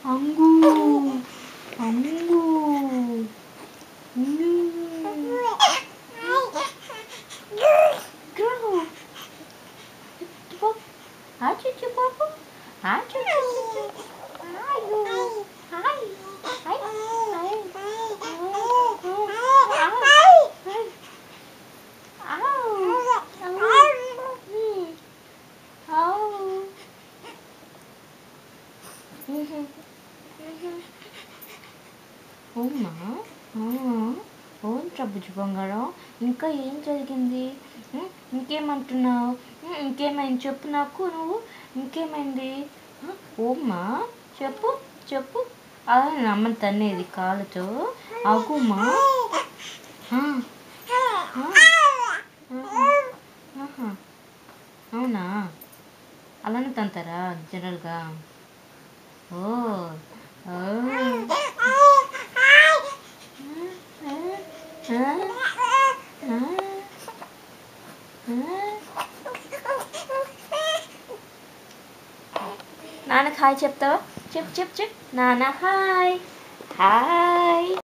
అంగు అంగు ఆచు పాపు ఆచు అవునా అవును బుజ్జి బంగారం ఇంకా ఏం జరిగింది ఇంకేమంటున్నావు ఇంకేమైంది చెప్పు నాకు నువ్వు ఇంకేమైంది ఓమ్మా చెప్పు చెప్పు అలా అమ్మని తన్నేది కాళ్ళతో అగుమా అవునా అలానే తంతారా జనరల్గా ఓ నాన్నకి హాయ్ చెప్తావా చెప్పు చెప్పు చెప్పు నాన్న హాయ్ హాయ్